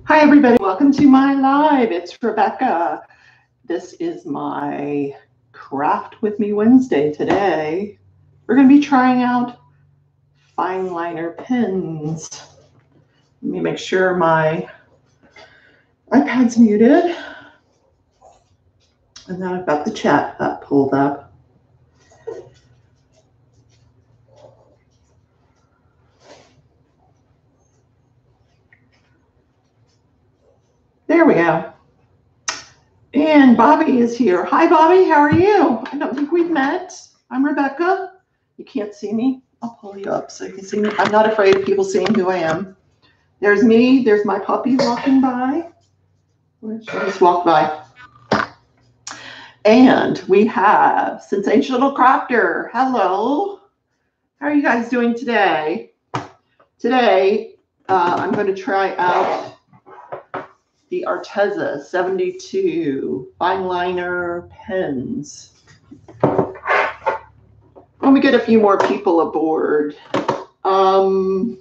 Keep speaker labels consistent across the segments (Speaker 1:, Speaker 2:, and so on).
Speaker 1: Hi everybody, welcome to my live. It's Rebecca. This is my Craft With Me Wednesday today. We're going to be trying out fine liner pens. Let me make sure my iPad's muted. And then I've got the chat pulled up. There we go. And Bobby is here. Hi Bobby, how are you? I don't think we've met. I'm Rebecca. You can't see me. I'll pull you up so you can see me. I'm not afraid of people seeing who I am. There's me. There's my puppy walking by. She just walked by. And we have Sensational Crafter. Hello. How are you guys doing today? Today, I'm going to try out the Arteza 72 fine liner pens. When we get a few more people aboard. I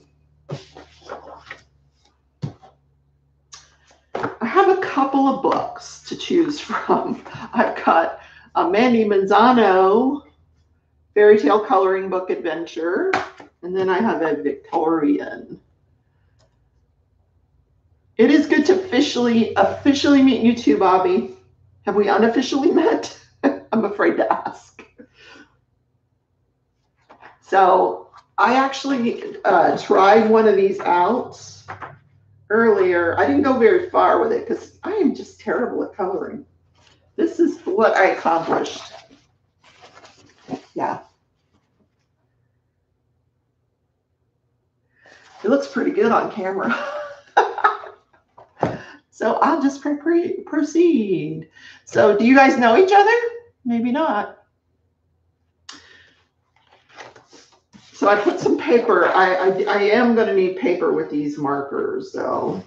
Speaker 1: have a couple of books to choose from. I've got a Mandy Manzano fairy tale coloring book adventure, and then I have a Victorian. It is good to officially meet you too, Bobby. Have we unofficially met? I'm afraid to ask. So I actually tried one of these out earlier. I didn't go very far with it because I am just terrible at coloring. This is what I accomplished. Yeah. It looks pretty good on camera. So I'll just proceed. So do you guys know each other? Maybe not. So I put some paper. I am going to need paper with these markers, though.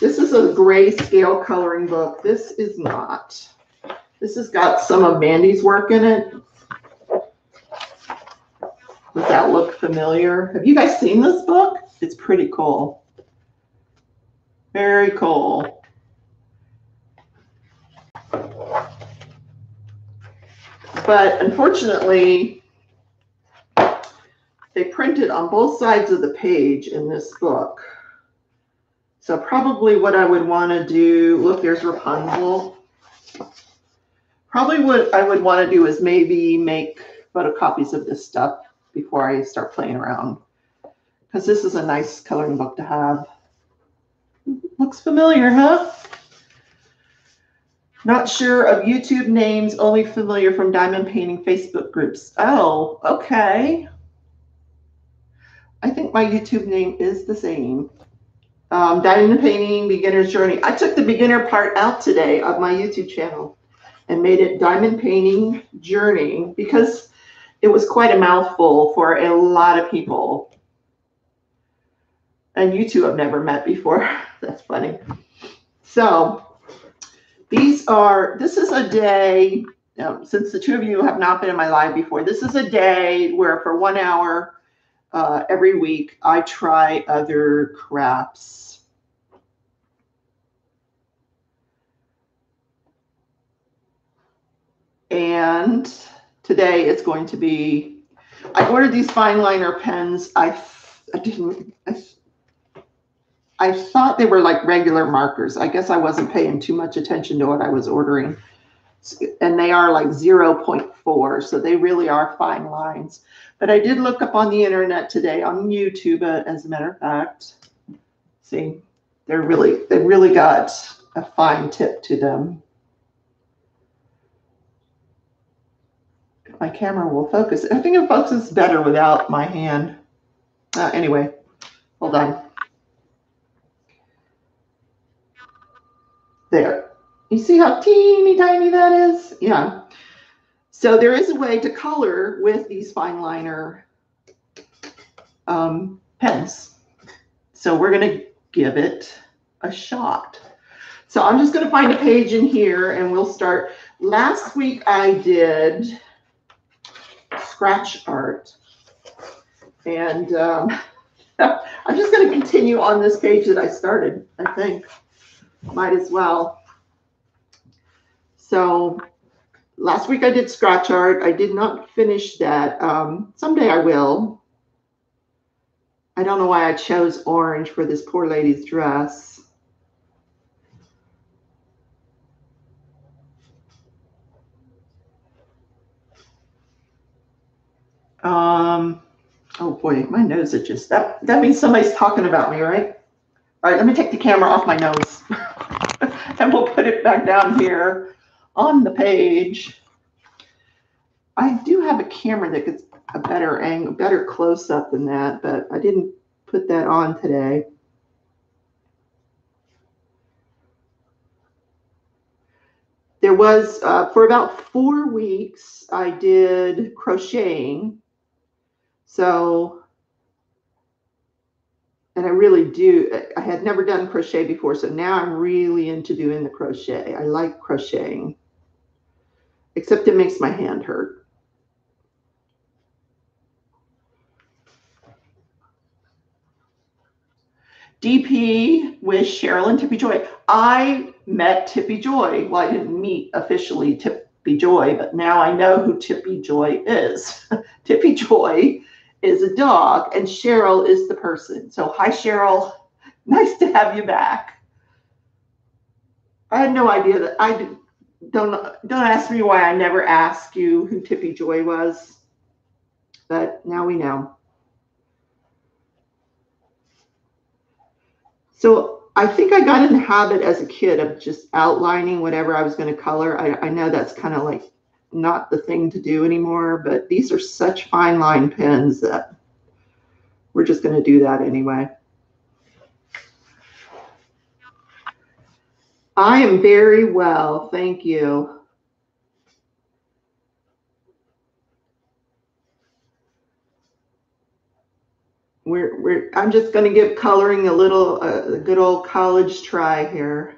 Speaker 1: This is a grayscale coloring book. This is not. This has got some of Mandy's work in it. Does that look familiar? Have you guys seen this book? It's pretty cool. Very cool. But unfortunately, they printed on both sides of the page in this book. So probably what I would want to do, look, there's Rapunzel. Probably what I would want to do is maybe make photocopies of this stuff before I start playing around. Because this is a nice coloring book to have. Looks familiar, huh? Not sure of YouTube names, only familiar from diamond painting Facebook groups. Oh, okay. I think my YouTube name is the same. Diamond Painting Beginner's Journey. I took the beginner part out today of my YouTube channel and made it Diamond Painting Journey because it was quite a mouthful for a lot of people. And you two have never met before. That's funny. So this is a day, since the two of you have not been in my live before, this is a day where for 1 hour every week I try other crafts. And today it's going to be, I ordered these fine liner pens. I thought they were like regular markers. I guess I wasn't paying too much attention to what I was ordering. And they are like 0.4, so they really are fine lines. But I did look up on the internet today, on YouTube, as a matter of fact. See, they really got a fine tip to them. My camera will focus. I think it focuses better without my hand. Anyway, hold on. There. You see how teeny tiny that is? Yeah. So there is a way to color with these fine liner pens. So we're going to give it a shot. So I'm just going to find a page in here and we'll start. Last week I did scratch art. And I'm just going to continue on this page that I started, I think. Might as well. So last week I did scratch art. I did not finish that. Someday I will. I don't know why I chose orange for this poor lady's dress. Oh boy, my nose itches. That means somebody's talking about me, right? All right, let me take the camera off my nose. And we'll put it back down here on the page. I do have a camera that gets a better angle, better close-up than that, but I didn't put that on today. There was, for about 4 weeks, I did crocheting. So, and I really do, I had never done crochet before, so now I'm really into doing the crochet. I like crocheting, except it makes my hand hurt. DP with Cheryl and Tippy Joy. I met Tippy Joy. Well, I didn't meet officially Tippy Joy, but now I know who Tippy Joy is. Tippy Joy is a dog, and Cheryl is the person. So, hi, Cheryl. Nice to have you back. I had no idea that don't ask me why I never asked you who Tippy Joy was, but now we know. So I think I got in the habit as a kid of just outlining whatever I was going to color. I know that's kind of like not the thing to do anymore, but these are such fine line pens that we're just going to do that anyway. I am very well, thank you. I'm just going to give coloring a good old college try here.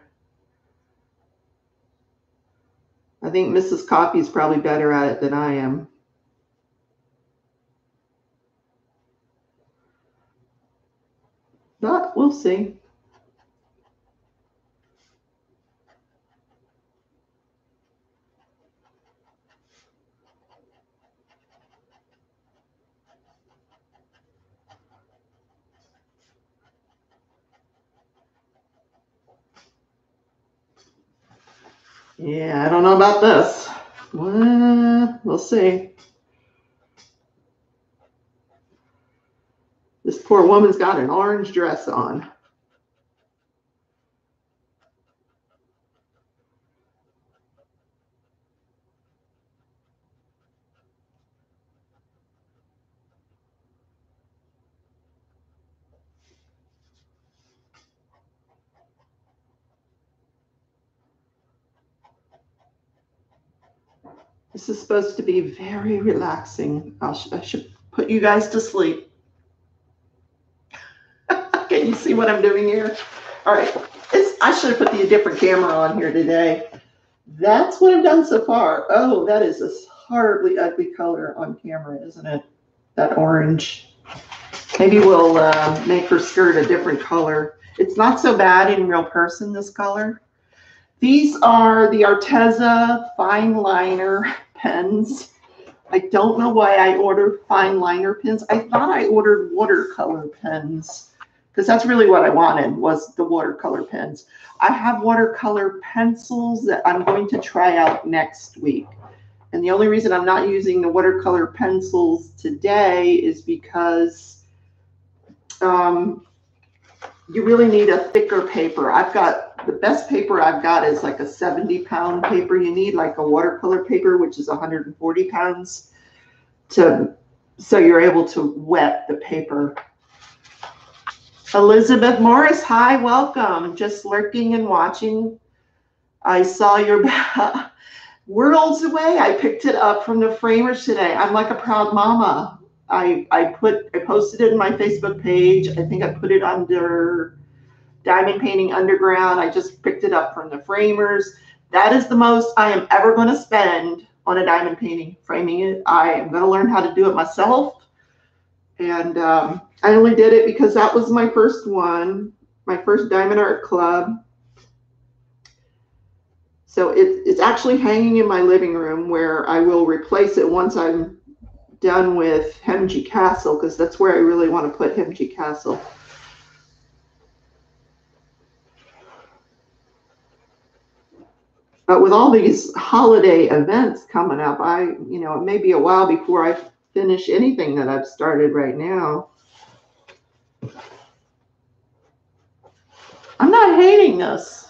Speaker 1: I think Mrs. Coffee is probably better at it than I am. But we'll see. Yeah, I don't know about this. We'll see. This poor woman's got an orange dress on. This is supposed to be very relaxing. I should put you guys to sleep. Can you see what I'm doing here? All right. I should have put a different camera on here today. That's what I've done so far. Oh, that is a horribly ugly color on camera, isn't it? That orange. Maybe we'll make her skirt a different color. It's not so bad in real person, this color. These are the Arteza fine liner pens. I don't know why I ordered fine liner pens. I thought I ordered watercolor pens because that's really what I wanted was the watercolor pens. I have watercolor pencils that I'm going to try out next week. And the only reason I'm not using the watercolor pencils today is because you really need a thicker paper. The best paper I've got is like a 70-pound paper. You need like a watercolor paper, which is 140 pounds, so you're able to wet the paper. Elizabeth Morris, hi, welcome. Just lurking and watching. I saw your worlds away. I picked it up from the framers today. I'm like a proud mama. I posted it in my Facebook page. I think I put it under Diamond Painting Underground. I just picked it up from the framers. That is the most I am ever going to spend on a diamond painting, framing it. I am going to learn how to do it myself. And I only did it because that was my first one, my first Diamond Art Club. So it's actually hanging in my living room, where I will replace it once I'm done with Hemji Castle, because that's where I really want to put Hemji Castle. But with all these holiday events coming up, it may be a while before I finish anything that I've started right now. I'm not hating this.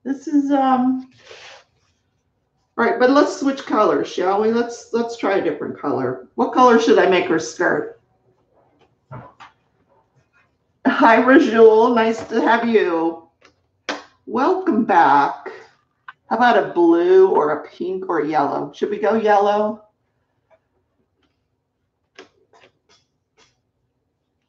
Speaker 1: This is right, but let's switch colors, shall we? Let's try a different color. What color should I make her skirt? Hi, Rajul. Nice to have you. Welcome back. How about a blue or a pink or yellow? Should we go yellow?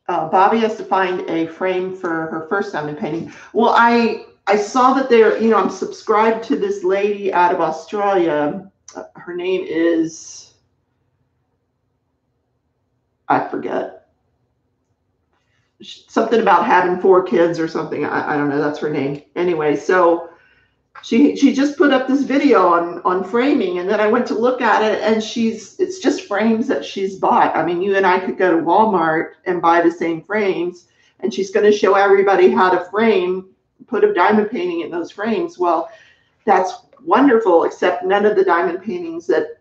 Speaker 1: Bobby has to find a frame for her first diamond painting. Well, I saw that I'm subscribed to this lady out of Australia. Her name is, I forget. Something about having 4 kids or something. I don't know. That's her name. Anyway, so she just put up this video on framing, and then I went to look at it, and it's just frames that she's bought. I mean, you and I could go to Walmart and buy the same frames, and she's going to show everybody how to frame, put a diamond painting in those frames. Well, that's wonderful, except none of the diamond paintings that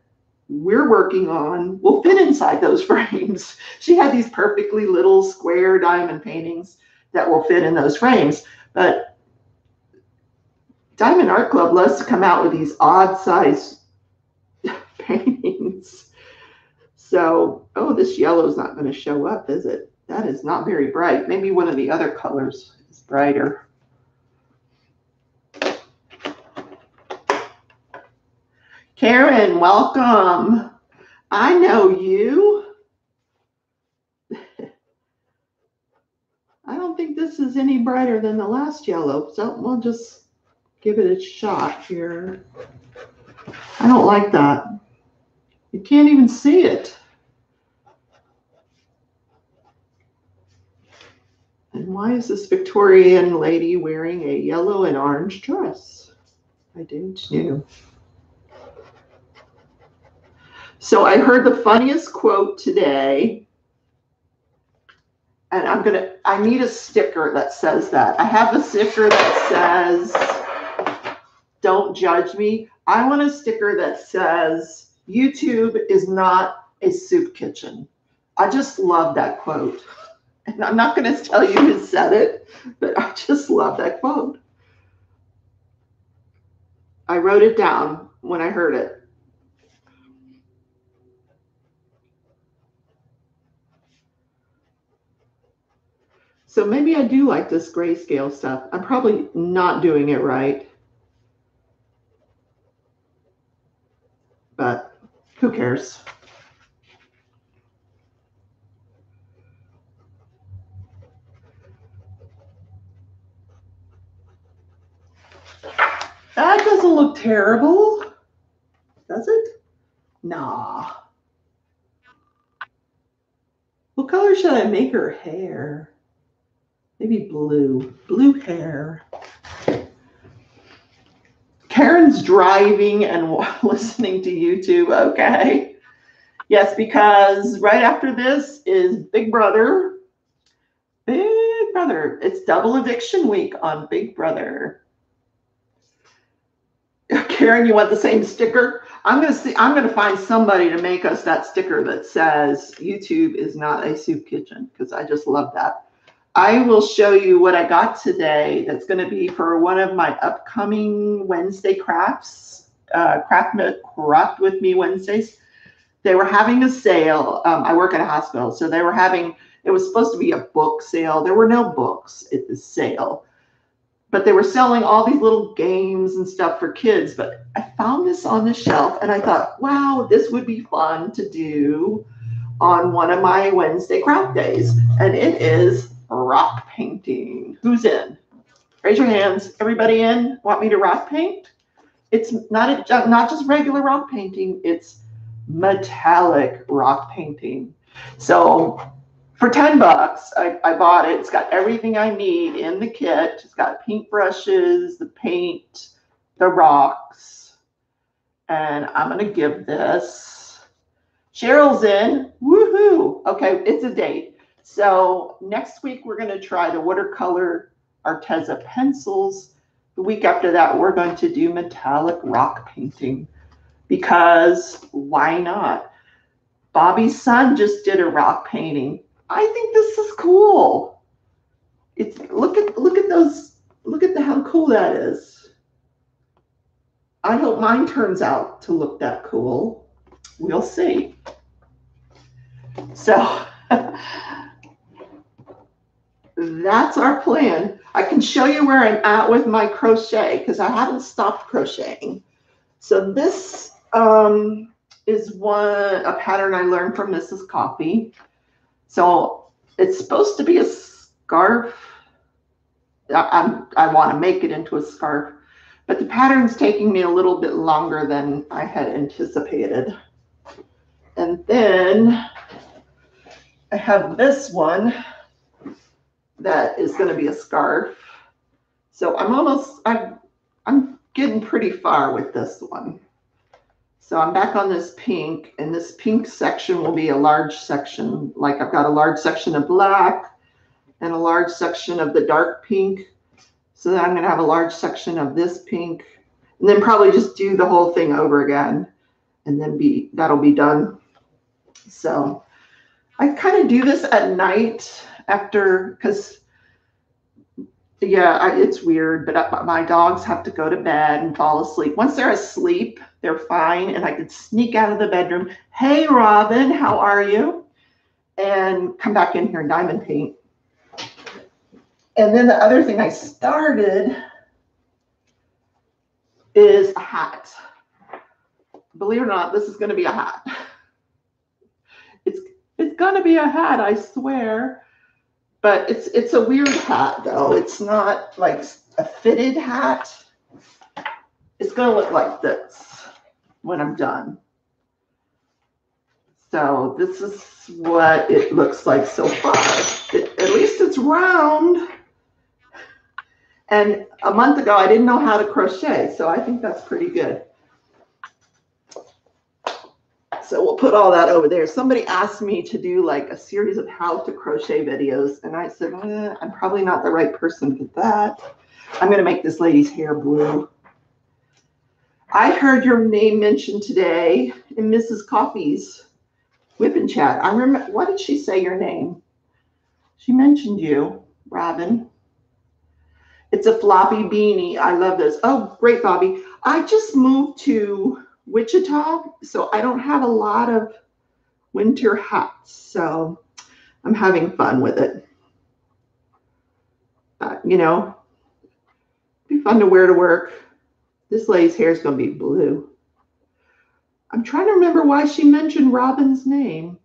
Speaker 1: we're working on will fit inside those frames. She had these perfectly little square diamond paintings that will fit in those frames, but Diamond Art Club loves to come out with these odd size paintings. So, oh, this yellow is not going to show up, is it? That is not very bright. Maybe one of the other colors is brighter. Karen, welcome. I know you. I don't think this is any brighter than the last yellow, so we'll just give it a shot here. I don't like that. You can't even see it. And why is this Victorian lady wearing a yellow and orange dress? I didn't know. So I heard the funniest quote today, and I need a sticker that says that. I have a sticker that says, "Don't judge me." I want a sticker that says, "YouTube is not a soup kitchen." I just love that quote. And I'm not going to tell you who said it, but I just love that quote. I wrote it down when I heard it. So maybe I do like this grayscale stuff. I'm probably not doing it right, but who cares? That doesn't look terrible, does it? Nah. What color should I make her hair? Maybe blue. Blue hair. Karen's driving and listening to YouTube. Okay. Yes, because right after this is Big Brother. Big Brother. It's double eviction week on Big Brother. Karen, you want the same sticker? I'm gonna find somebody to make us that sticker that says YouTube is not a soup kitchen, because I just love that. I will show you what I got today. That's going to be for one of my upcoming Wednesday crafts, Craft with Me Wednesdays. They were having a sale. I work at a hospital, so it was supposed to be a book sale. There were no books at the sale, but they were selling all these little games and stuff for kids. But I found this on the shelf, and I thought, wow, this would be fun to do on one of my Wednesday craft days. And it is rock painting. Who's in? Raise your hands. Everybody in? Want me to rock paint? It's not just regular rock painting. It's metallic rock painting. So for 10 bucks, I bought it. It's got everything I need in the kit. It's got pink brushes, the paint, the rocks. And I'm going to give this. Cheryl's in. Woohoo. Okay, it's a date. So next week, we're going to try the watercolor Arteza pencils. The week after that, we're going to do metallic rock painting because why not? Bobby's son just did a rock painting. I think this is cool. It's look at those, look at how cool that is. I hope mine turns out to look that cool. We'll see. So that's our plan. I can show you where I'm at with my crochet because I haven't stopped crocheting. So this is a pattern I learned from Mrs. Coffee. So it's supposed to be a scarf. I want to make it into a scarf, but the pattern's taking me a little bit longer than I had anticipated. And then I have this one that is going to be a scarf. So I'm getting pretty far with this one. So I'm back on this pink, and this pink section will be a large section. Like I've got a large section of black and a large section of the dark pink. So then I'm going to have a large section of this pink, and then probably just do the whole thing over again, and then that'll be done. So I kind of do this at night after, because yeah, it's weird, but my dogs have to go to bed and fall asleep. Once they're asleep, they're fine, and I could sneak out of the bedroom. Hey, Robin, how are you? And come back in here and diamond paint. And then the other thing I started is a hat. Believe it or not, this is going to be a hat. It's going to be a hat, I swear. But it's a weird hat, though. It's not like a fitted hat. It's going to look like this when I'm done. So this is what it looks like so far. At least it's round. And a month ago, I didn't know how to crochet, so I think that's pretty good. So we'll put all that over there. Somebody asked me to do like a series of how to crochet videos, and I said, I'm probably not the right person for that. I'm going to make this lady's hair blue. I heard your name mentioned today in Mrs. Coffee's Whip and Chat. I remember, what did she say your name? She mentioned you, Robin. It's a floppy beanie. I love this. Oh, great, Bobby. I just moved to Wichita, so I don't have a lot of winter hats, so I'm having fun with it. You know, be fun to wear to work. This lady's hair is going to be blue. I'm trying to remember why she mentioned Robin's name.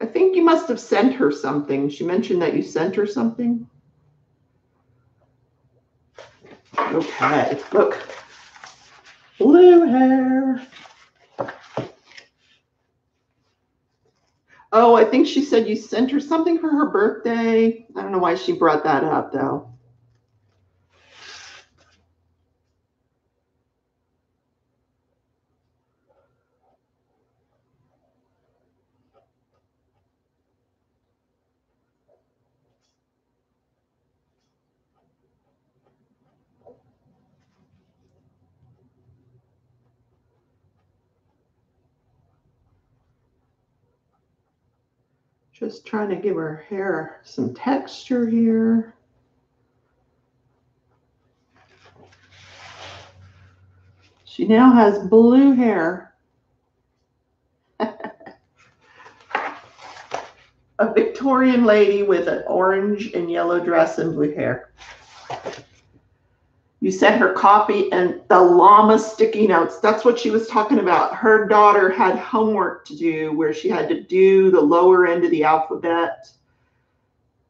Speaker 1: I think you must have sent her something. She mentioned that you sent her something. Okay, look. Blue hair. Oh, I think she said you sent her something for her birthday. I don't know why she brought that up, though. Just trying to give her hair some texture here. She now has blue hair. A Victorian lady with an orange and yellow dress and blue hair. You sent her coffee and the llama sticky notes. That's what she was talking about. Her daughter had homework to do where she had to do the lower end of the alphabet.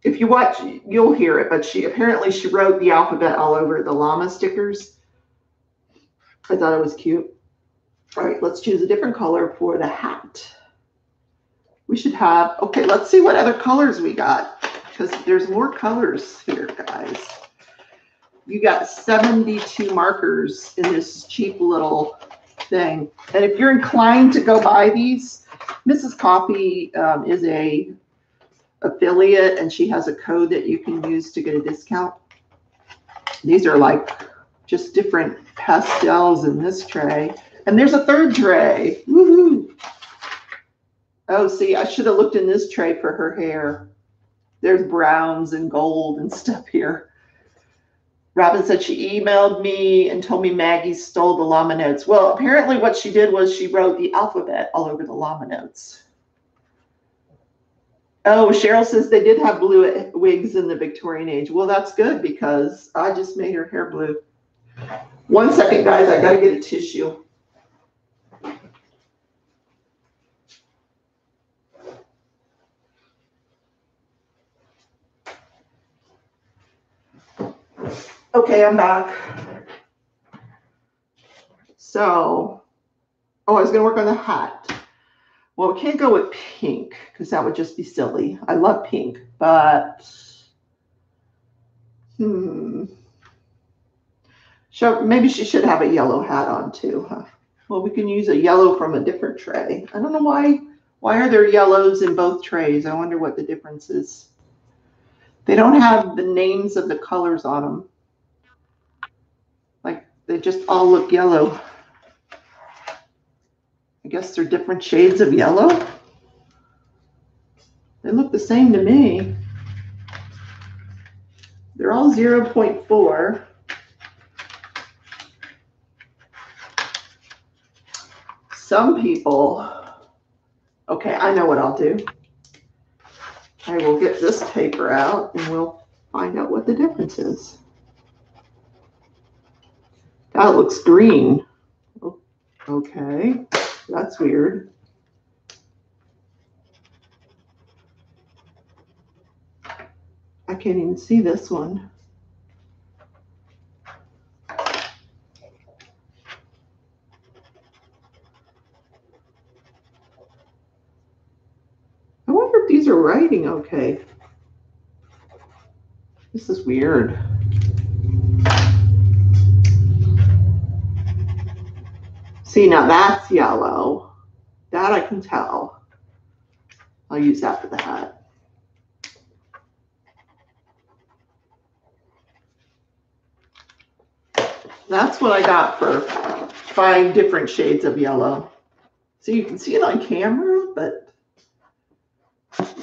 Speaker 1: If you watch, you'll hear it, but she wrote the alphabet all over the llama stickers. I thought it was cute. All right, let's choose a different color for the hat. We should have, okay, let's see what other colors we got, because there's more colors here, guys. You got 72 markers in this cheap little thing. And if you're inclined to go buy these, Mrs. Coffee is a affiliate, and she has a code that you can use to get a discount. These are like just different pastels in this tray. And there's a third tray. Woohoo! Oh, see, I should have looked in this tray for her hair. There's browns and gold and stuff here. Robin said she emailed me and told me Maggie stole the llama notes. Well, apparently what she did was she wrote the alphabet all over the llama notes. Oh, Cheryl says they did have blue wigs in the Victorian age. Well, that's good because I just made her hair blue. 1 second, guys. I got to get a tissue. Okay, I'm back. So, oh, I was going to work on the hat. Well, we can't go with pink because that would just be silly. I love pink, but maybe she should have a yellow hat on too, huh? Well, we can use a yellow from a different tray. I don't know why. Why are there yellows in both trays? I wonder what the difference is. They don't have the names of the colors on them. Like, they just all look yellow. I guess they're different shades of yellow. They look the same to me. They're all 0.4. Some people, okay, I know what I'll do. I will get this paper out and we'll find out what the difference is. That looks green. Okay, that's weird. I can't even see this one. I wonder if these are writing okay. This is weird. See, now that's yellow. That I can tell. I'll use that for the hat. That's what I got for 5 different shades of yellow. So you can see it on camera, but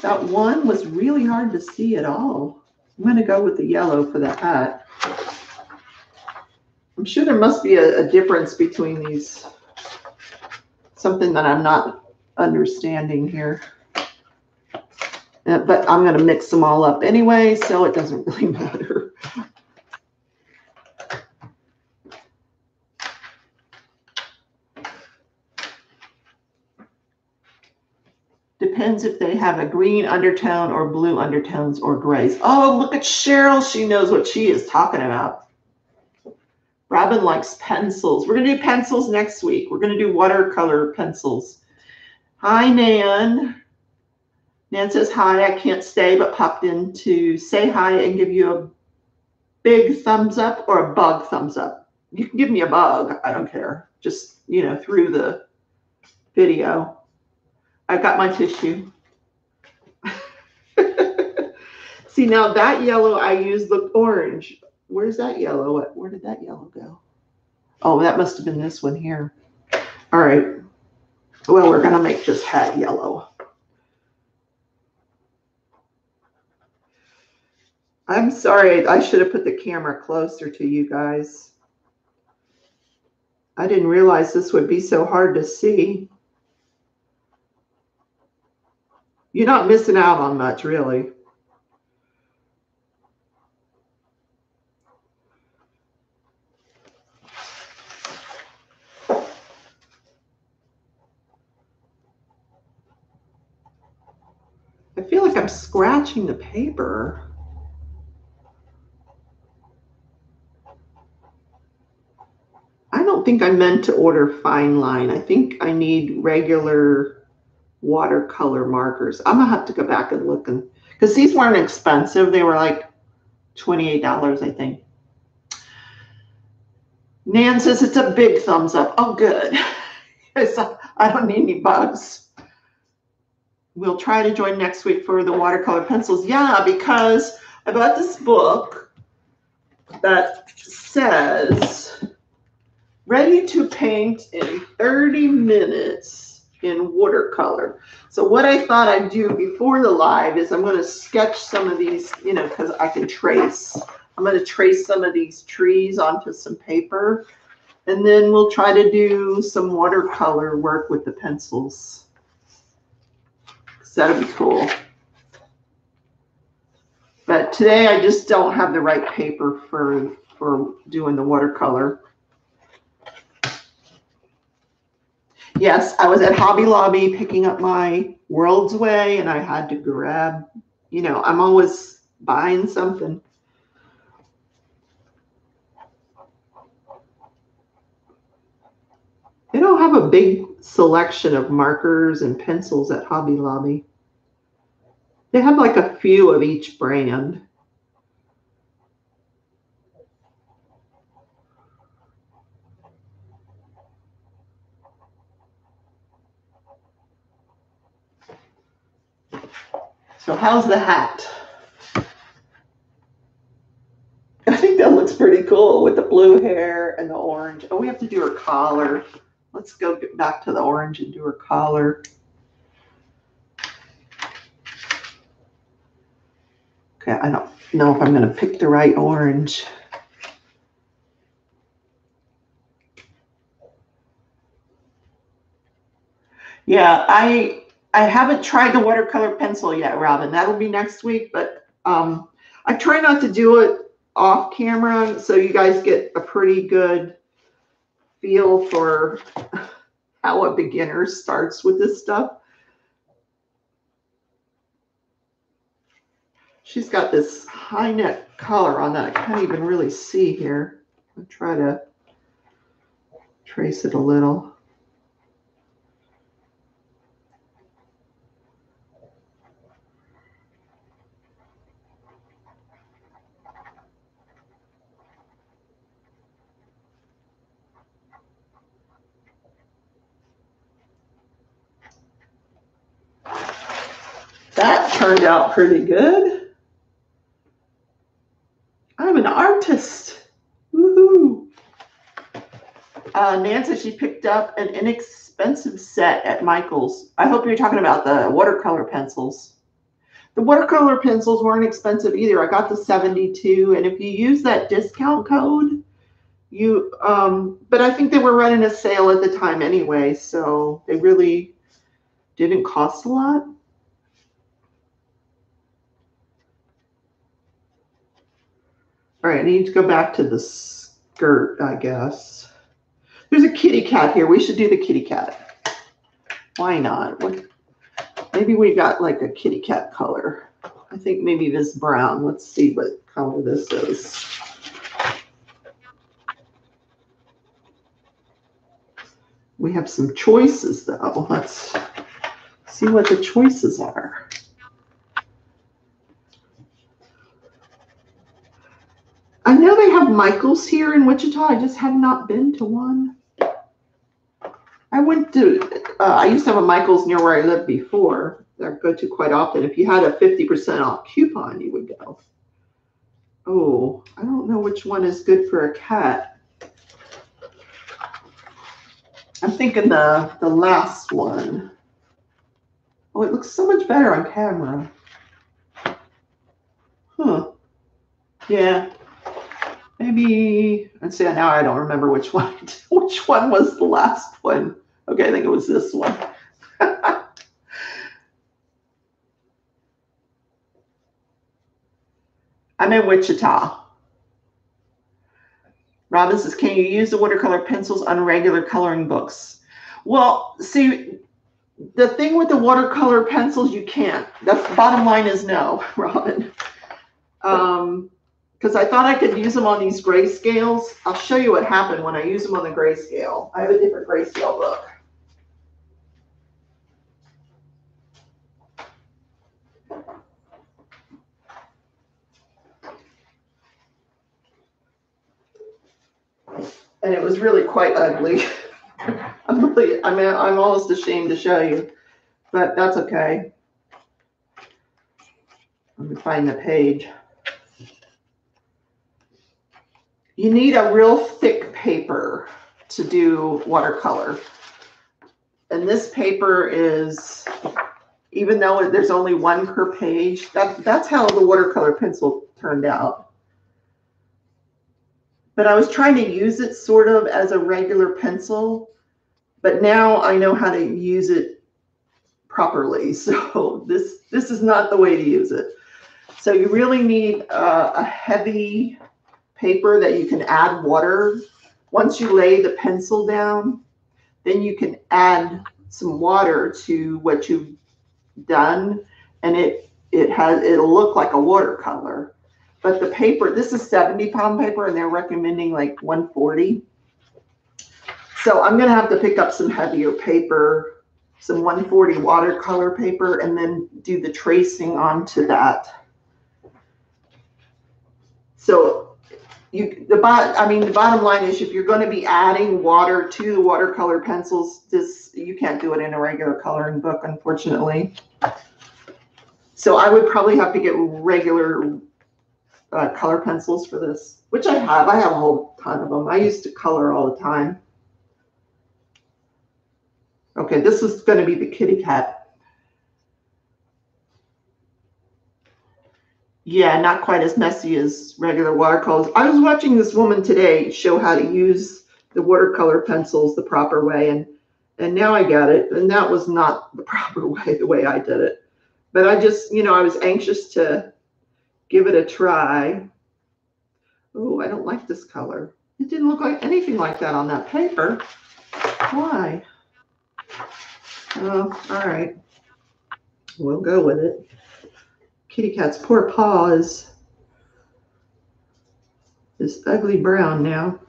Speaker 1: that one was really hard to see at all. I'm going to go with the yellow for the hat. I'm sure there must be a difference between these. Something that I'm not understanding here. But I'm going to mix them all up anyway, so it doesn't really matter. Depends if they have a green undertone or blue undertones or grays. Oh, look at Cheryl. She knows what she is talking about. Robin likes pencils. We're going to do pencils next week. We're going to do watercolor pencils. Hi, Nan. Nan says, hi, I can't stay, but popped in to say hi and give you a big thumbs up or a bug thumbs up. You can give me a bug. I don't care. Just, you know, through the video. I've got my tissue. See, now that yellow I used looked orange. Where's that yellow? Where did that yellow go? Oh, that must have been this one here. All right. Well, we're going to make this hat yellow. I'm sorry. I should have put the camera closer to you guys. I didn't realize this would be so hard to see. You're not missing out on much, really. I feel like I'm scratching the paper. I don't think I meant to order fine line. I think I need regular watercolor markers. I'm gonna have to go back and look, and because these weren't expensive, they were like $28, I think. Nan says it's a big thumbs up. Oh, good. I don't need any bugs. We'll try to join next week for the watercolor pencils. Yeah, because I bought this book that says ready to paint in 30 minutes in watercolor. So what I thought I'd do before the live is I'm going to sketch some of these, you know, because I can trace. I'm going to trace some of these trees onto some paper, and then we'll try to do some watercolor work with the pencils. That'll be cool. But today I just don't have the right paper for doing the watercolor. Yes, I was at Hobby Lobby picking up my World's Way, and I had to grab, you know, I'm always buying something. They don't have a big selection of markers and pencils at Hobby Lobby. They have like a few of each brand. So how's the hat? I think that looks pretty cool with the blue hair and the orange. Oh, we have to do her collar. Let's go get back to the orange and do her collar. Okay, I don't know if I'm going to pick the right orange. Yeah, I haven't tried the watercolor pencil yet, Robin. That'll be next week, but I try not to do it off camera so you guys get a pretty good feel for how a beginner starts with this stuff. She's got this high neck collar on that I can't even really see here. I'll try to trace it a little. That turned out pretty good. I'm an artist. Woohoo! Nancy, she picked up an inexpensive set at Michael's. I hope you're talking about the watercolor pencils. The watercolor pencils weren't expensive either. I got the 72, and if you use that discount code, you but I think they were running a sale at the time anyway, so they really didn't cost a lot. All right, I need to go back to the skirt, I guess. There's a kitty cat here. We should do the kitty cat. Why not? Maybe we got like a kitty cat color. I think maybe this brown. Let's see what color this is. We have some choices though. Let's see what the choices are. I know they have Michael's here in Wichita. I just have not been to one. I went to, I used to have a Michael's near where I lived before that I go to quite often. If you had a 50% off coupon, you would go. Oh, I don't know which one is good for a cat. I'm thinking the last one. Oh, it looks so much better on camera. Huh. Yeah. Maybe, let's see, now I don't remember which one was the last one. Okay, I think it was this one. I'm in Wichita. Robin says, can you use the watercolor pencils on regular coloring books? Well, see, the thing with the watercolor pencils, you can't. That's the bottom line is no, Robin. Because I thought I could use them on these grayscales. I'll show you what happened when I use them on the grayscale. I have a different grayscale book. and it was really quite ugly. I'm almost ashamed to show you, but that's okay. Let me find the page. You need a real thick paper to do watercolor. And this paper is, even though there's only one per page, that's how the watercolor pencil turned out. But I was trying to use it sort of as a regular pencil, but now I know how to use it properly. So this is not the way to use it. So you really need a heavy paper that you can add water. Once you lay the pencil down, then you can add some water to what you've done, and it'll look like a watercolor. But the paper, this is 70-pound paper, and they're recommending like 140. So I'm going to have to pick up some heavier paper, some 140 watercolor paper, and then do the tracing onto that. So the bottom line is, if you're going to be adding water to the watercolor pencils, you can't do it in a regular coloring book, unfortunately. So I would probably have to get regular color pencils for this, which I have. I have a whole ton of them. I used to color all the time. Okay, this is going to be the kitty cat. Yeah, not quite as messy as regular watercolors. I was watching this woman today show how to use the watercolor pencils the proper way, and now I got it. And that was not the proper way, the way I did it. But I just, I was anxious to give it a try. Oh, I don't like this color. It didn't look like anything like that on that paper. Why? Oh, all right. We'll go with it. Kitty cat's poor paw is this ugly brown now.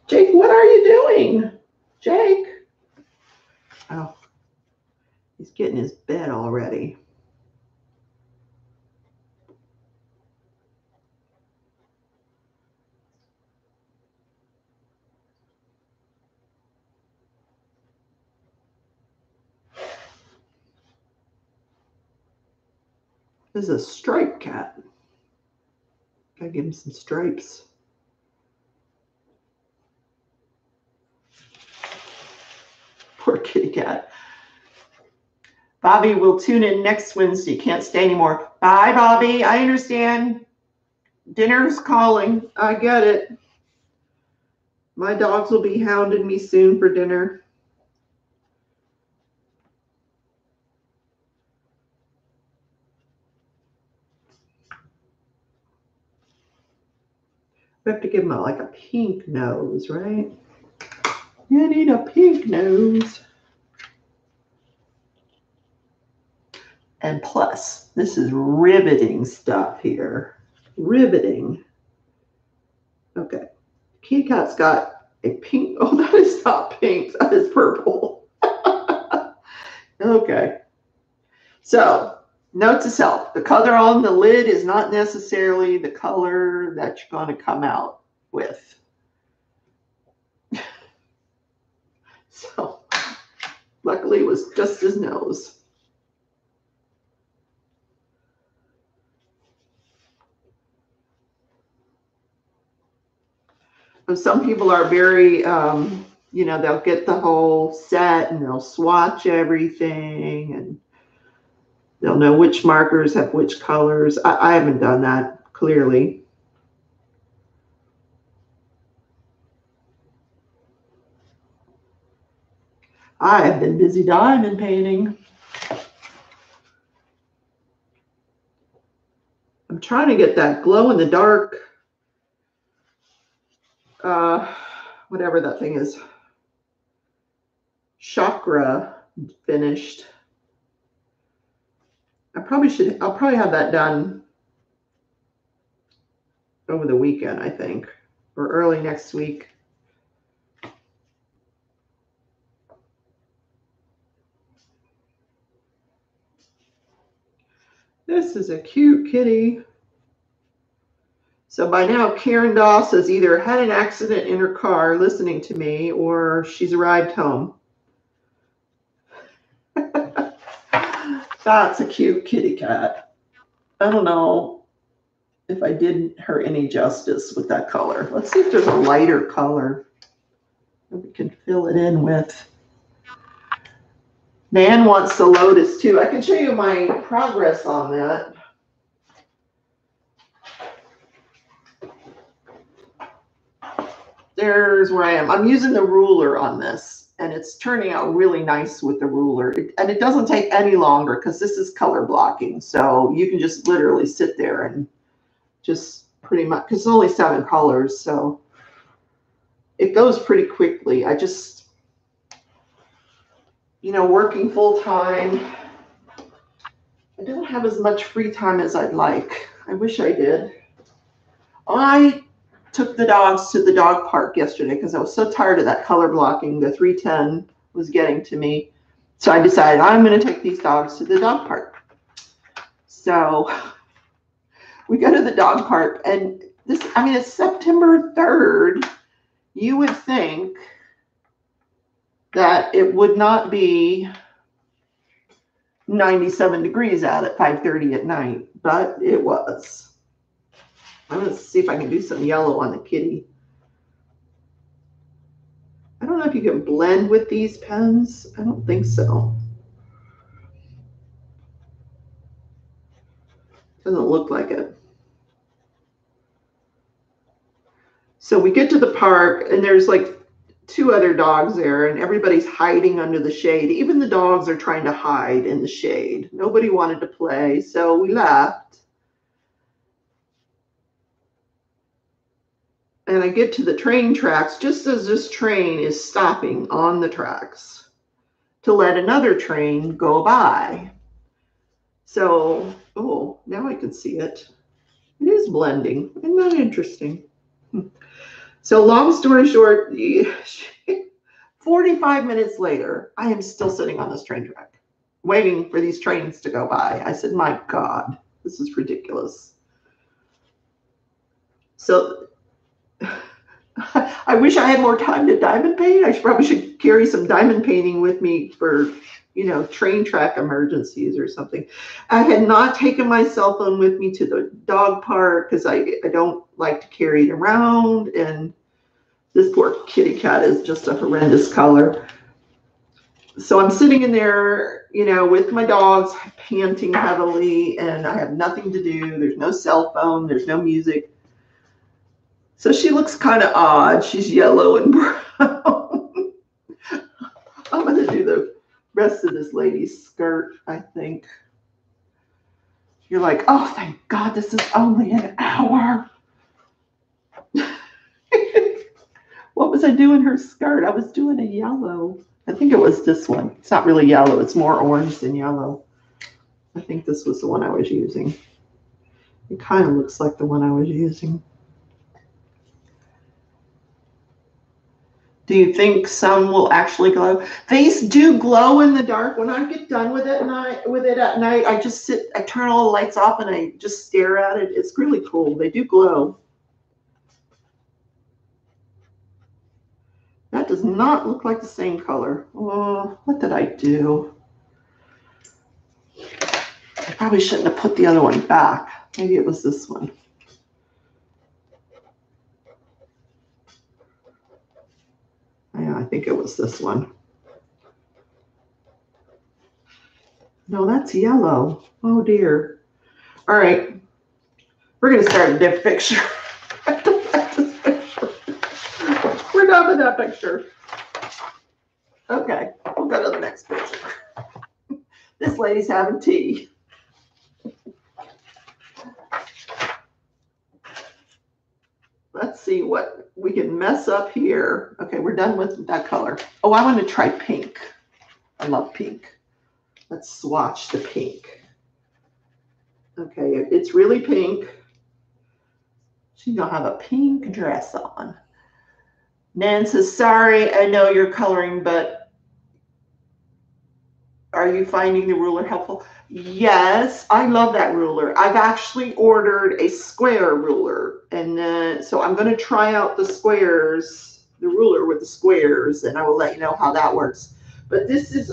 Speaker 1: Jake, what are you doing? Jake? Oh, he's getting his bed already. This is a striped cat. Gotta give him some stripes. Poor kitty cat. Bobby will tune in next Wednesday. Can't stay anymore. Bye, Bobby. I understand. Dinner's calling. I get it. My dogs will be hounding me soon for dinner. We have to give him like a pink nose, right? You need a pink nose. And plus, this is riveting stuff here. Riveting. Okay. Kitty cat's got a pink. Oh, that is not pink. That is purple. Okay. So, note to self. The color on the lid is not necessarily the color that you're going to come out with. So, luckily it was just his nose. Some people are very, they'll get the whole set and they'll swatch everything and they'll know which markers have which colors. I haven't done that, clearly. I have been busy diamond painting. I'm trying to get that glow in the dark, whatever that thing is, chakra finished. I'll probably have that done over the weekend, I think, or early next week. This is a cute kitty. So by now, Karen Doss has either had an accident in her car listening to me or she's arrived home. That's a cute kitty cat. I don't know if I did her any justice with that color. Let's see if there's a lighter color that we can fill it in with. Nan wants the lotus too. I can show you my progress on that. There's where I am. I'm using the ruler on this, and it's turning out really nice with the ruler. And it doesn't take any longer because this is color blocking. So you can just literally sit there and just pretty much, because it's only 7 colors, so it goes pretty quickly. I just, you know, working full time, I don't have as much free time as I'd like. I wish I did. I took the dogs to the dog park yesterday because I was so tired of that color blocking. The 310 was getting to me. So I decided I'm going to take these dogs to the dog park. So we go to the dog park, and this, I mean, it's September 3rd. You would think that it would not be 97 degrees out at 5:30 at night, but it was. I'm going to see if I can do some yellow on the kitty. I don't know if you can blend with these pens. I don't think so. Doesn't look like it. So we get to the park, and there's like 2 other dogs there, and everybody's hiding under the shade. Even the dogs are trying to hide in the shade. Nobody wanted to play, so we left. And I get to the train tracks just as this train is stopping on the tracks to let another train go by. So, oh, now I can see it. It is blending. Isn't that interesting? So long story short, 45 minutes later, I am still sitting on this train track, waiting for these trains to go by. I said, my God, this is ridiculous. So I wish I had more time to diamond paint. I probably should carry some diamond painting with me for, you know, train track emergencies or something. I had not taken my cell phone with me to the dog park because I don't like to carry it around. And this poor kitty cat is just a horrendous color. So I'm sitting in there, you know, with my dogs, panting heavily, and I have nothing to do. There's no cell phone. There's no music. So she looks kind of odd. She's yellow and brown. I'm going to do the rest of this lady's skirt, I think. You're like, oh, thank God, this is only an hour. What was I doing her skirt? I was doing a yellow. I think it was this one. It's not really yellow. It's more orange than yellow. I think this was the one I was using. It kind of looks like the one I was using. Do you think some will actually glow? These do glow in the dark. When I get done with it at night, I just sit, I turn all the lights off and I just stare at it. It's really cool. They do glow. That does not look like the same color. Oh, what did I do? I probably shouldn't have put the other one back. Maybe it was this one. Yeah, I think it was this one. No, that's yellow. Oh dear. All right. We're going to start a different picture. We're done with that picture. Okay, we'll go to the next picture. This lady's having tea. Let's see what we can mess up here. Okay, we're done with that color. Oh, I want to try pink. I love pink. Let's swatch the pink. Okay, it's really pink. She's gonna have a pink dress on. Nan says, sorry, I know you're coloring, but Are you finding the ruler helpful? Yes, I love that ruler. I've actually ordered a square ruler, and so I'm going to try out the squares, the ruler with the squares, and I will let you know how that works. But this is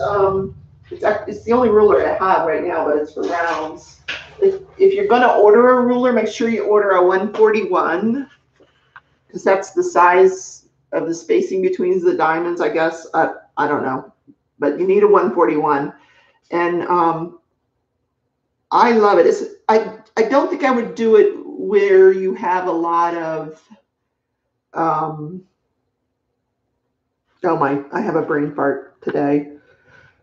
Speaker 1: it's the only ruler I have right now, but it's for rounds. If you're going to order a ruler, make sure you order a 141 because that's the size of the spacing between the diamonds, I guess. I don't know, but you need a 141. And I love it. I don't think I would do it where you have a lot of, oh my, I have a brain fart today,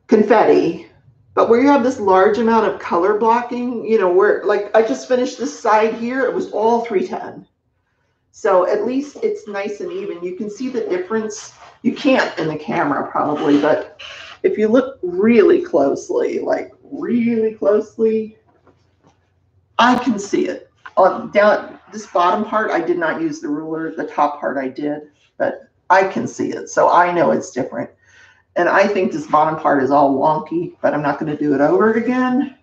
Speaker 1: confetti. But where you have this large amount of color blocking, you know, where like I just finished this side here, it was all 310. So at least it's nice and even. You can see the difference. You can't in the camera probably, but if you look really closely, like really closely, I can see it. Down this bottom part, I did not use the ruler. The top part I did, but I can see it. So I know it's different. And I think this bottom part is all wonky, but I'm not going to do it over again.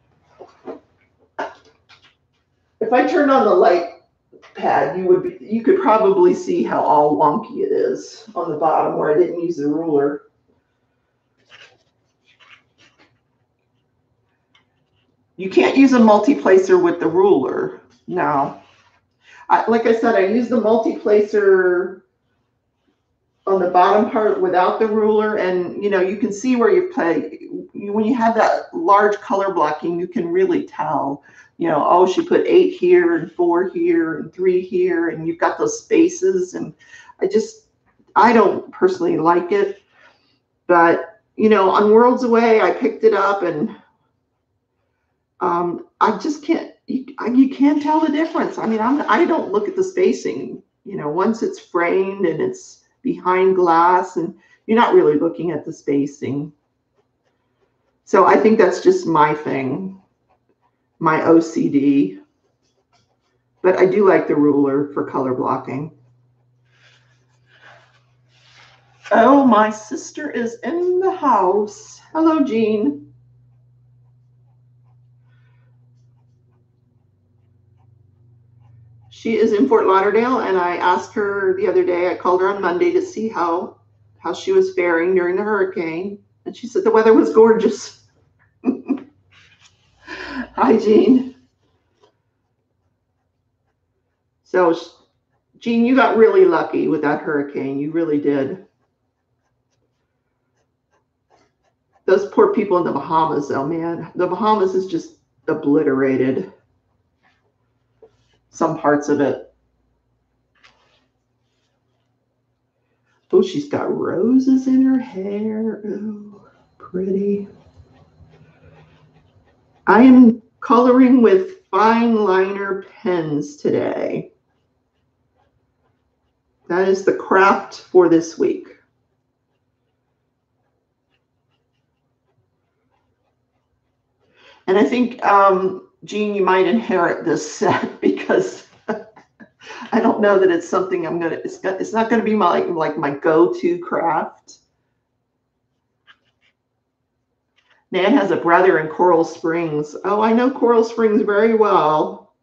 Speaker 1: If I turned on the light pad, you could probably see how all wonky it is on the bottom where I didn't use the ruler. You can't use a multi-placer with the ruler. No. Like I said, I use the multi-placer on the bottom part without the ruler, and you know, you can see where you play. When you have that large color blocking, you can really tell, you know, oh, she put 8 here and 4 here and 3 here, and you've got those spaces, and I don't personally like it, but you know, on Worlds Away, I picked it up, and I just can't, you can't tell the difference. I mean, I don't look at the spacing, you know, once it's framed and it's behind glass, and you're not really looking at the spacing. So I think that's just my thing, my OCD. But I do like the ruler for color blocking. Oh, my sister is in the house. Hello, Jean. She is in Fort Lauderdale, and I asked her the other day, I called her on Monday to see how she was faring during the hurricane. And she said the weather was gorgeous. Hi, Jean. So, Jean, you got really lucky with that hurricane. You really did. Those poor people in the Bahamas, though, man. The Bahamas is just obliterated. Some parts of it. Oh, she's got roses in her hair. Oh, pretty. I am coloring with fine liner pens today. That is the craft for this week. And I think, Jean, you might inherit this set because I don't know that it's something it's not going to be my go-to craft. Nan has a brother in Coral Springs. Oh, I know Coral Springs very well.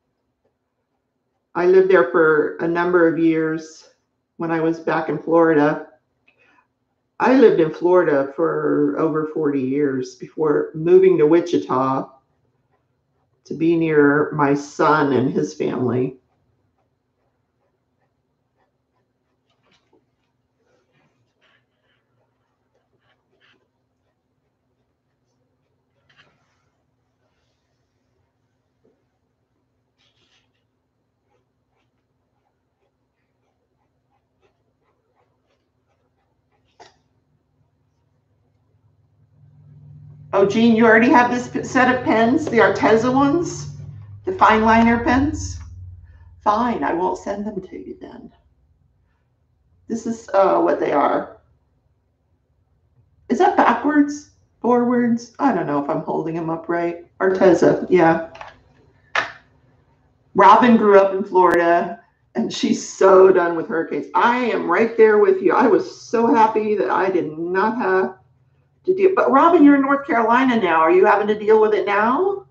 Speaker 1: I lived there for a number of years when I was back in Florida. I lived in Florida for over 40 years before moving to Wichita to be near my son and his family. Oh, Jean, you already have this set of pens, the Arteza ones, the fine liner pens? Fine, I won't send them to you then. This is what they are. Is that backwards? Forwards? I don't know if I'm holding them up right. Arteza, yeah. Robin grew up in Florida, and she's so done with hurricanes. I am right there with you. I was so happy that I did not have to deal. But Robin, you're in North Carolina now. Are you having to deal with it now?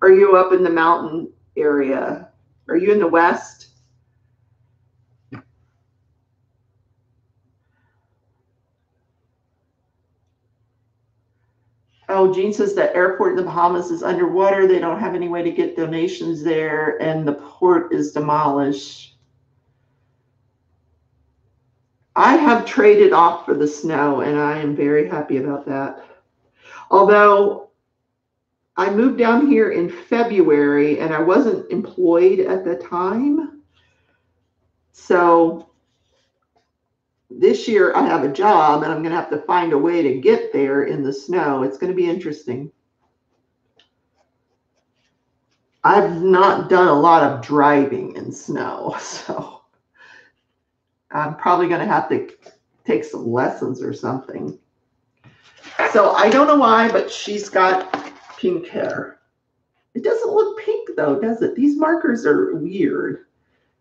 Speaker 1: Or are you up in the mountain area? Are you in the West? Oh, Jean says that airport in the Bahamas is underwater. They don't have any way to get donations there, and the port is demolished. I have traded off for the snow, and I am very happy about that. Although I moved down here in February, and I wasn't employed at the time. So this year I have a job, and I'm going to have to find a way to get there in the snow. It's going to be interesting. I've not done a lot of driving in snow, so I'm probably going to have to take some lessons or something. So I don't know why, but she's got pink hair. It doesn't look pink though, does it? These markers are weird.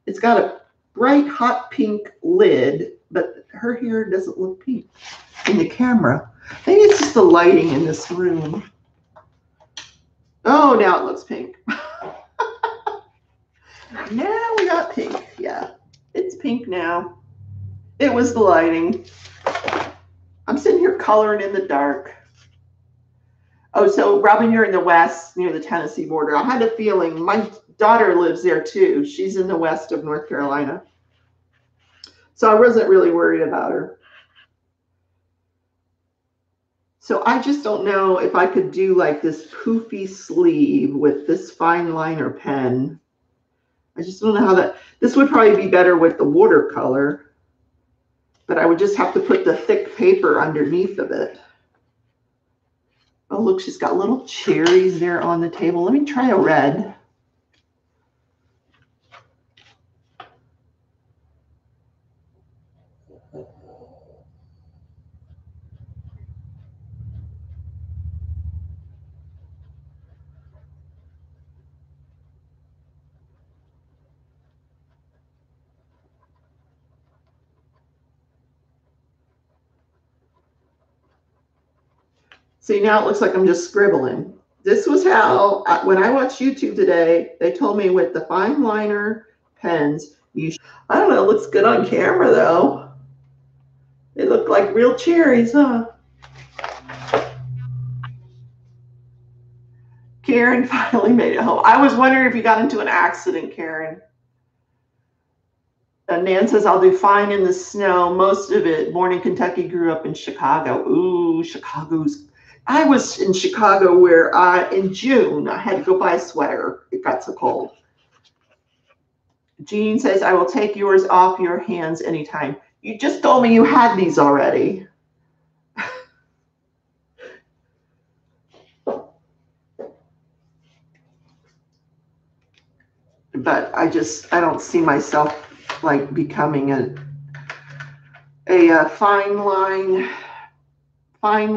Speaker 1: It's got a bright hot pink lid, but her hair doesn't look pink in the camera. Maybe it's just the lighting in this room. Oh, now it looks pink. Now we got pink. Yeah, it's pink now. It was the lighting. I'm sitting here coloring in the dark. Oh, so Robin, you're in the West near the Tennessee border. I had a feeling. My daughter lives there too. She's in the west of North Carolina. So I wasn't really worried about her. So I just don't know if I could do like this poofy sleeve with this fine liner pen. I just don't know how that, this would probably be better with the watercolor, but I would just have to put the thick paper underneath of it. Oh, look, she's got little cherries there on the table. Let me try a red. See, now it looks like I'm just scribbling. This was how, when I watched YouTube today, they told me with the fine liner pens, I don't know, it looks good on camera though. They look like real cherries, huh? Karen finally made it home. I was wondering if you got into an accident, Karen. Nan says, I'll do fine in the snow. Most of it, born in Kentucky, grew up in Chicago. Ooh, I was in Chicago where in June, I had to go buy a sweater. It got so cold. Jean says, I will take yours off your hands anytime. You just told me you had these already. But I don't see myself like becoming a fine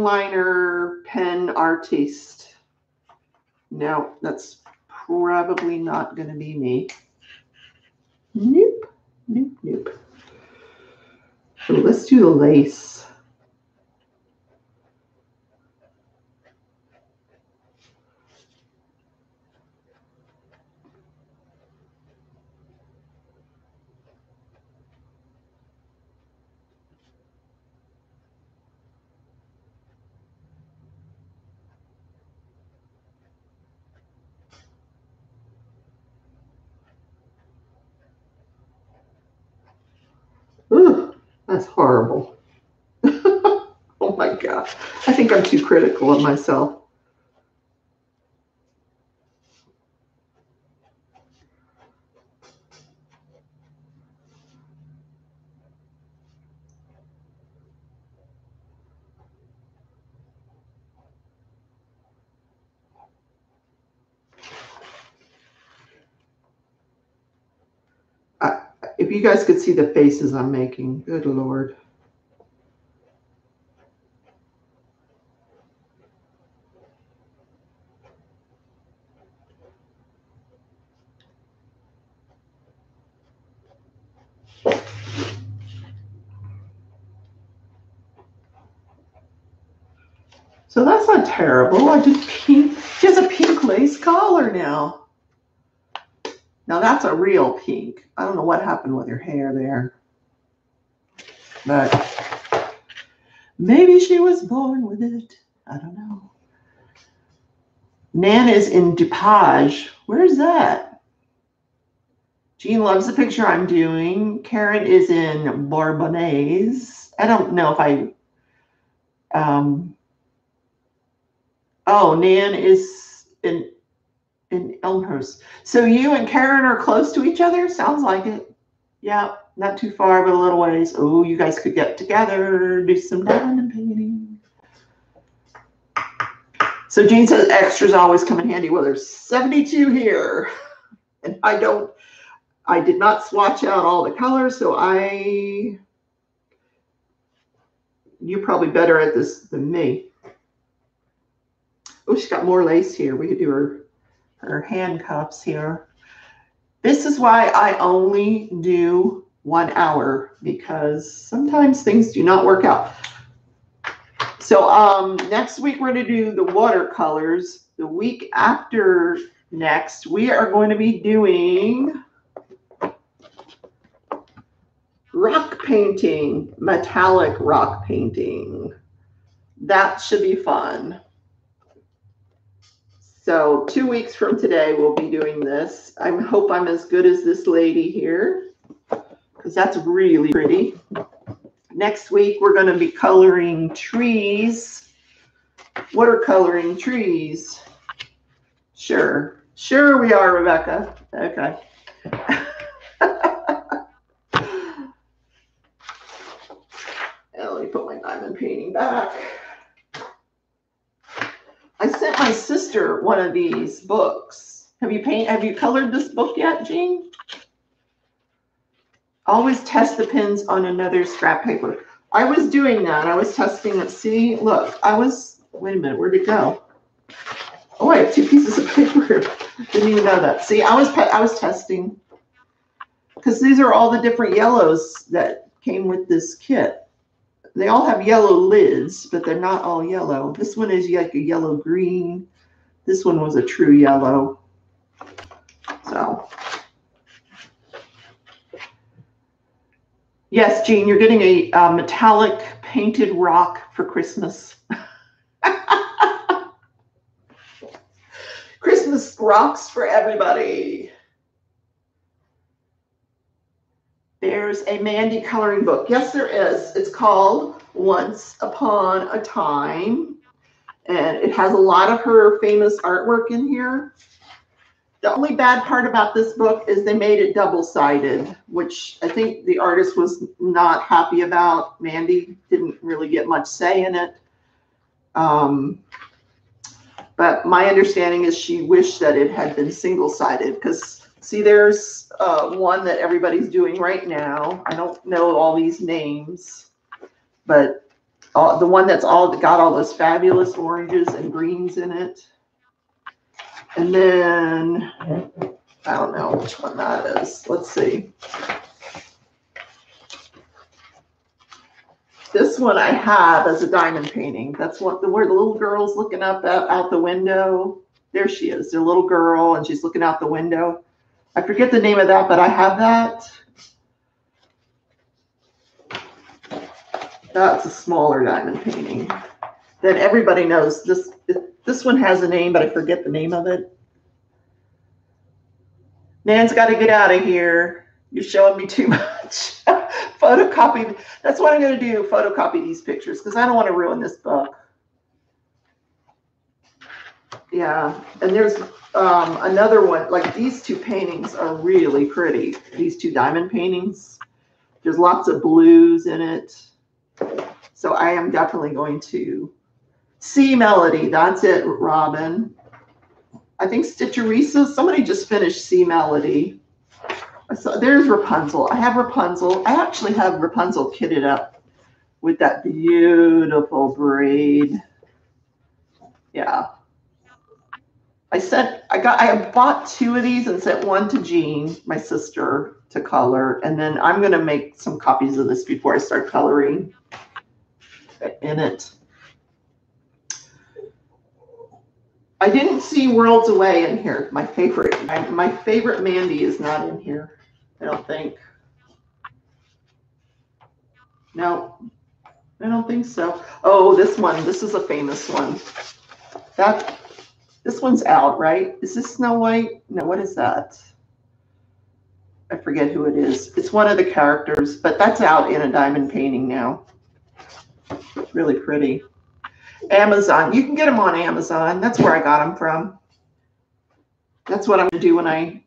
Speaker 1: liner pen artiste. No, that's probably not going to be me. Nope, nope, nope. So let's do the lace. Ooh, that's horrible. Oh my gosh. I think I'm too critical of myself. If you guys could see the faces I'm making, good Lord. So that's not terrible. I did pink. She has a pink lace collar now. Now that's a real pink. I don't know what happened with her hair there. But maybe she was born with it. I don't know. Nan is in DuPage. Where's that? Jean loves the picture I'm doing. Karen is in Bourbonnais. I don't know if I... oh, Nan is in Elmhurst. So you and Karen are close to each other? Sounds like it. Yeah, not too far, but a little ways. Oh, you guys could get together, do some diamond painting. So Jean says extras always come in handy. Well, there's 72 here. And I did not swatch out all the colors, so you're probably better at this than me. Oh, she's got more lace here. We could do her handcuffs here. This is why I only do 1 hour, because sometimes things do not work out. So next week we're going to do the watercolors. The week after next, we are going to be doing rock painting, metallic rock painting. That should be fun. So 2 weeks from today, we'll be doing this. I hope I'm as good as this lady here, because that's really pretty. Next week, we're going to be coloring trees. Watercoloring trees. Sure. Sure we are, Rebecca. Okay. Let me put my diamond painting back. I sent my sister one of these books. Have you colored this book yet, Jean? Always test the pins on another scrap paper. I was doing that. I was testing it. See, look, wait a minute, where'd it go? Oh, I have 2 pieces of paper here. Didn't even know that. See, I was testing, because these are all the different yellows that came with this kit. They all have yellow lids, but they're not all yellow. This one is like a yellow green. This one was a true yellow. So, yes, Jean, you're getting a metallic painted rock for Christmas. Christmas rocks for everybody. There's a Mandy coloring book. Yes, there is. It's called Once Upon a Time. And it has a lot of her famous artwork in here. The only bad part about this book is they made it double-sided, which I think the artist was not happy about. Mandy didn't really get much say in it. But my understanding is she wished that it had been single-sided, because see, there's one that everybody's doing right now. I don't know all these names, but the one that's got all those fabulous oranges and greens in it. And then, I don't know which one that is. Let's see. This one I have as a diamond painting. That's where the little girl's looking up out the window. There she is, their little girl, and she's looking out the window. I forget the name of that, but I have that. That's a smaller diamond painting that everybody knows. This one has a name, but I forget the name of it. Nan's got to get out of here. You're showing me too much. Photocopy. That's what I'm going to do, photocopy these pictures, because I don't want to ruin this book. Yeah, and there's another one. Like, these 2 paintings are really pretty. These 2 diamond paintings. There's lots of blues in it. So I am definitely going to see Melody. That's it, Robin. I think Stitcherisa. Somebody just finished See Melody. So there's Rapunzel. I have Rapunzel. I actually have Rapunzel kitted up with that beautiful braid. Yeah. I bought 2 of these and sent one to Jean, my sister, to color. And then I'm going to make some copies of this before I start coloring in it. I didn't see Worlds Away in here. My favorite Mandy is not in here, I don't think. No, I don't think so. Oh, this one. This is a famous one. This one's out, right? Is this Snow White? No, what is that? I forget who it is. It's one of the characters, but that's out in a diamond painting now. Really pretty. Amazon. You can get them on Amazon. That's where I got them from. That's what I'm going to do when I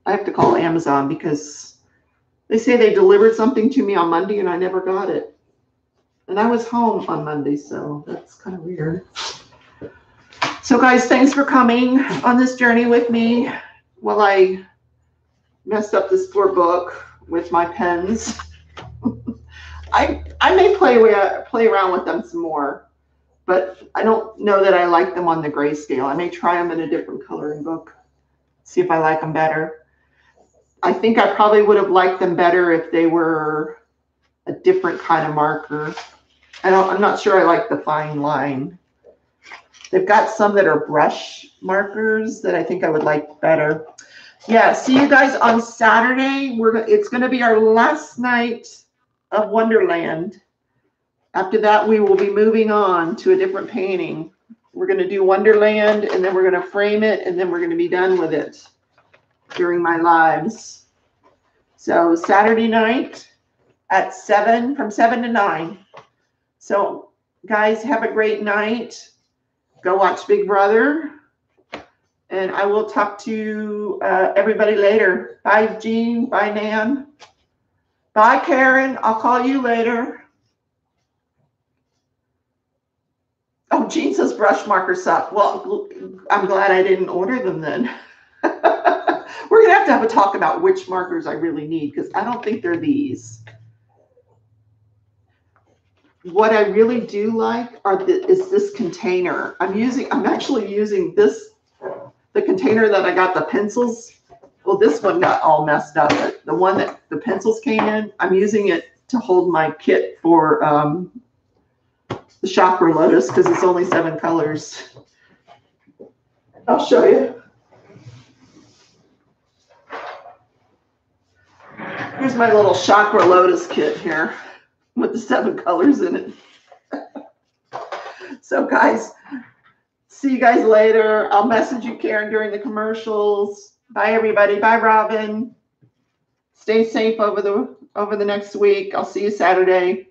Speaker 1: have to call Amazon because they say they delivered something to me on Monday and I never got it. And I was home on Monday, so that's kind of weird. So guys, thanks for coming on this journey with me while I messed up this poor book with my pens. I may play around with them some more, but I don't know that I like them on the grayscale. I may try them in a different coloring book, see if I like them better. I think I probably would have liked them better if they were a different kind of marker. I'm not sure I like the fine line. They've got some that are brush markers that I think I would like better. Yeah, see you guys on Saturday. It's going to be our last night of Wonderland. After that, we will be moving on to a different painting. We're going to do Wonderland, and then we're going to frame it, and then we're going to be done with it during my lives. So Saturday night at 7, from 7 to 9. So guys, have a great night. Go watch Big Brother. And I will talk to everybody later. Bye, Jean. Bye, Nan. Bye, Karen. I'll call you later. Oh, Jean says brush markers suck. Well, I'm glad I didn't order them then. We're going to have a talk about which markers I really need because I don't think they're these. What I really do like is this container. I'm actually using the container that I got the pencils. Well, this one got all messed up, but the one that the pencils came in, I'm using it to hold my kit for the Chakra Lotus because it's only 7 colors. I'll show you. Here's my little Chakra Lotus kit here with the 7 colors in it. So guys, see you guys later. I'll message you, Karen, during the commercials. Bye, everybody. Bye, Robin. Stay safe over the next week. I'll see you Saturday.